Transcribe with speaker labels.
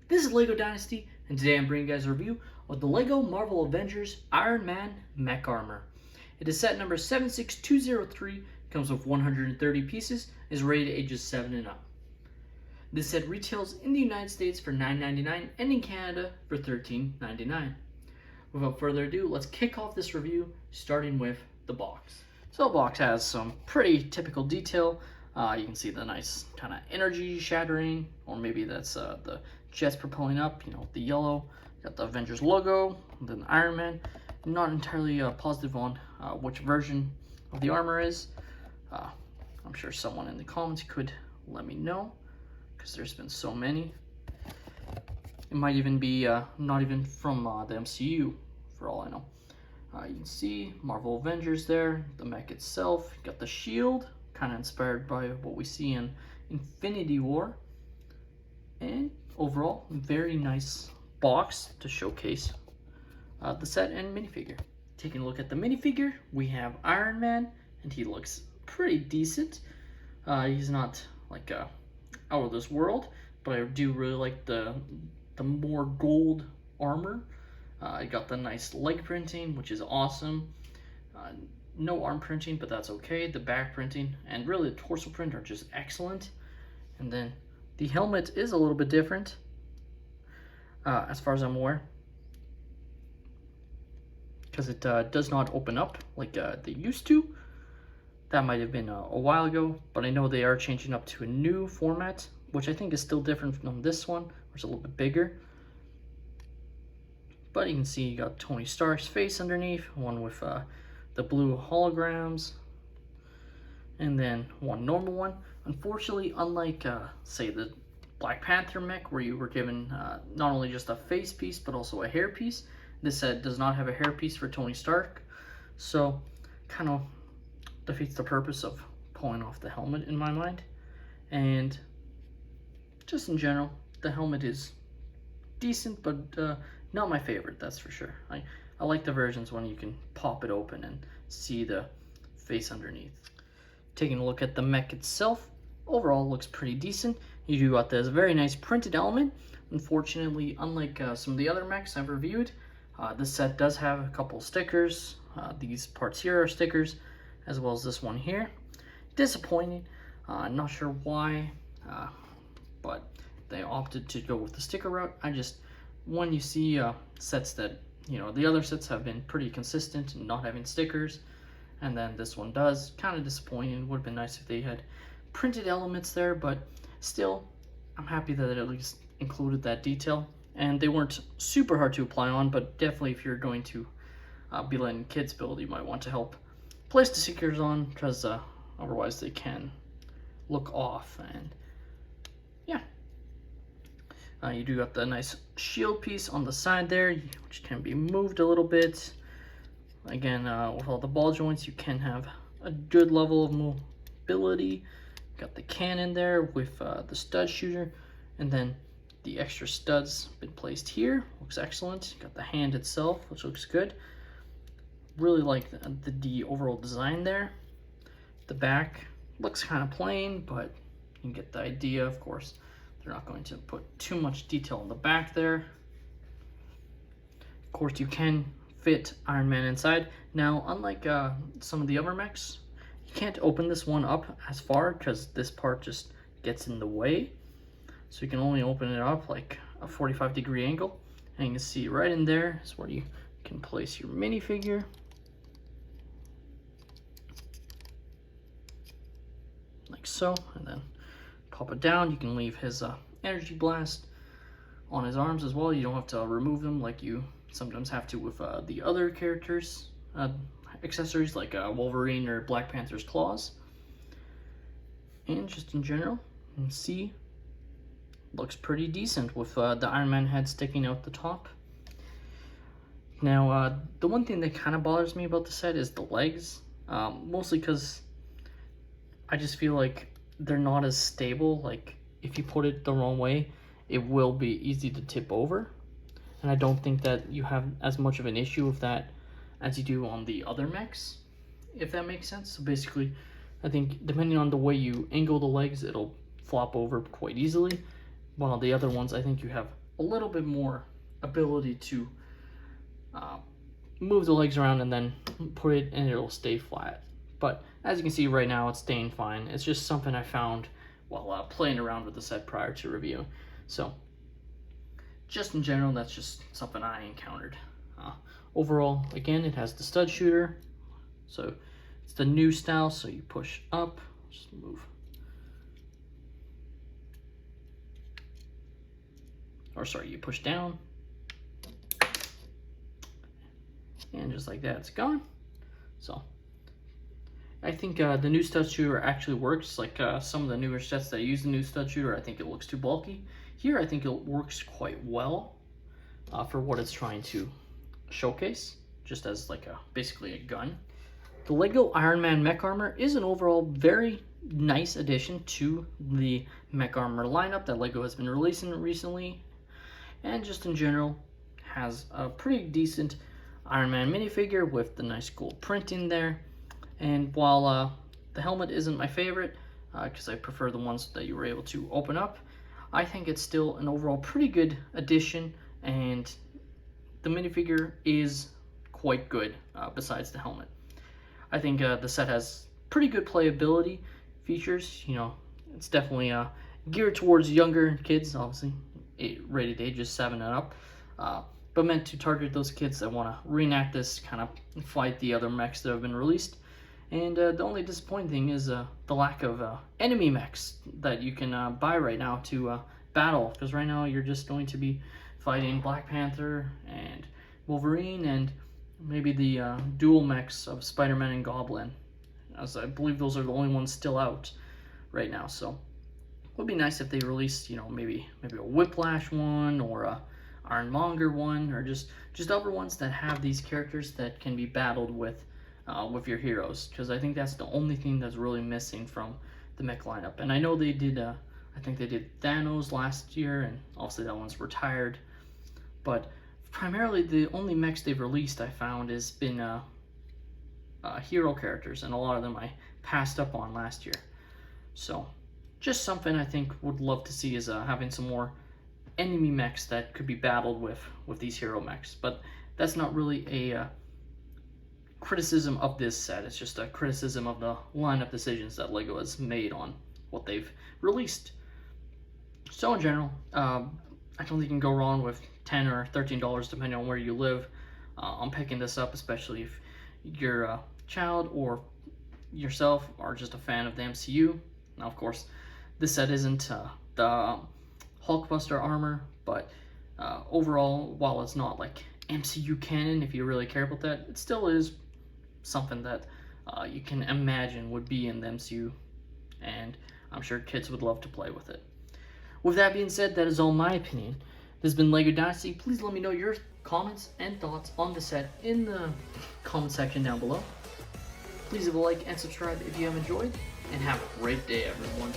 Speaker 1: This is LEGO Dynasty, and today I'm bringing you guys a review of the LEGO Marvel Avengers Iron Man Mech Armor. It is set number 76203, comes with 130 pieces, is rated ages 7 and up. This set retails in the United States for $9.99 and in Canada for $13.99. Without further ado, let's kick off this review, starting with the box. So the box has some pretty typical detail. You can see the nice kind of energy shattering, or maybe that's the jets propelling up, the yellow. Got the Avengers logo, then Iron Man. Not entirely positive on which version of the armor is. I'm sure someone in the comments could let me know, because there's been so many. It might even be not even from the MCU, for all I know. You can see Marvel Avengers there, the mech itself. You got the shield, kind of inspired by what we see in Infinity War. And overall, very nice box to showcase the set and minifigure. Taking a look at the minifigure, we have Iron Man, and he looks pretty decent. He's not like out of this world, but I do really like the more gold armor. I got the nice leg printing, which is awesome. No arm printing, but that's okay. The back printing and really the torso print are just excellent. And then the helmet is a little bit different, as far as I'm aware, because it does not open up like they used to. That might have been a while ago, but I know they are changing up to a new format, which I think is still different from this one, which is a little bit bigger. But you can see you got Tony Stark's face underneath, one with the blue holograms, and then one normal one. Unfortunately, unlike say the Black Panther mech, where you were given not only just a face piece but also a hair piece, this set does not have a hair piece for Tony Stark, so kind of defeats the purpose of pulling off the helmet in my mind. And just in general, the helmet is decent, but not my favorite, that's for sure. I like the versions when you can pop it open and see the face underneath. Taking a look at the mech itself, overall looks pretty decent. You do got this very nice printed element. Unfortunately, unlike some of the other mechs I've reviewed, this set does have a couple stickers. These parts here are stickers, as well as this one here. Disappointing. Not sure why, but they opted to go with the sticker route. When you see sets that, the other sets have been pretty consistent in not having stickers, and then this one does, kind of disappointing. Would have been nice if they had printed elements there, but still, I'm happy that it at least included that detail. And they weren't super hard to apply on, but definitely if you're going to be letting kids build, you might want to help place the stickers on, because otherwise they can look off. And yeah. You do got the nice shield piece on the side there, which can be moved a little bit. Again, with all the ball joints, you can have a good level of mobility. Got the cannon there with the stud shooter, and then the extra studs been placed here. Looks excellent. Got the hand itself, which looks good. Really like the overall design there. The back looks kind of plain, but you can get the idea, of course. They're not going to put too much detail on the back there. Of course, you can fit Iron Man inside. Now, unlike some of the other mechs, you can't open this one up as far because this part just gets in the way. So you can only open it up like a 45-degree angle. And you can see right in there is where you can place your minifigure. Like so, and then pop it down. You can leave his energy blast on his arms as well. You don't have to remove them like you sometimes have to with the other characters' accessories, like Wolverine or Black Panther's claws. And just in general, you can see looks pretty decent with the Iron Man head sticking out the top. Now, the one thing that kind of bothers me about the set is the legs, mostly because I just feel like they're not as stable. Like, if you put it the wrong way, it will be easy to tip over. And I don't think that you have as much of an issue with that as you do on the other mechs, if that makes sense. So basically, I think depending on the way you angle the legs, it'll flop over quite easily. While the other ones, I think you have a little bit more ability to move the legs around and then put it and it'll stay flat. But as you can see right now, it's staying fine. It's just something I found while playing around with the set prior to review. So just in general, that's just something I encountered. Overall, again, it has the stud shooter. So it's the new style, so you push up, just move. Or sorry, you push down. And just like that, it's gone. So I think the new stud shooter actually works. Like some of the newer sets that use the new stud shooter, I think it looks too bulky. Here, I think it works quite well for what it's trying to showcase, just as like basically a gun. The Lego Iron Man mech armor is an overall very nice addition to the mech armor lineup that Lego has been releasing recently, and just in general has a pretty decent Iron Man minifigure with the nice gold print in there. And while the helmet isn't my favorite, because I prefer the ones that you were able to open up, I think it's still an overall pretty good addition, and the minifigure is quite good besides the helmet. I think the set has pretty good playability features. You know, it's definitely geared towards younger kids, obviously, rated ages 7 and up, but meant to target those kids that want to reenact this, kind of fight the other mechs that have been released. And the only disappointing thing is the lack of enemy mechs that you can buy right now to battle, because right now you're just going to be fighting Black Panther and Wolverine and maybe the dual mechs of Spider-Man and Goblin, as I believe those are the only ones still out right now. So it would be nice if they released, you know, maybe a Whiplash one or a Ironmonger one, or just other ones that have these characters that can be battled with your heroes, because I think that's the only thing that's really missing from the mech lineup. And I know they did, I think they did Thanos last year, and obviously that one's retired, but primarily the only mechs they've released I found has been hero characters, and a lot of them I passed up on last year. So just something I think would love to see is having some more enemy mechs that could be battled with these hero mechs. But that's not really a criticism of this set. It's just a criticism of the lineup decisions that Lego has made on what they've released. So in general, I don't think you can go wrong with $10 or $13 depending on where you live on picking this up, especially if you're a child or yourself are just a fan of the MCU. Now, of course, this set isn't the Hulkbuster armor, but overall, while it's not like MCU canon, if you really care about that, it still is something that you can imagine would be in the MCU, and I'm sure kids would love to play with it. With that being said, that is all my opinion. This has been LEGO Dynasty. Please let me know your comments and thoughts on the set in the comment section down below. Please leave a like and subscribe if you have enjoyed, and have a great day, everyone.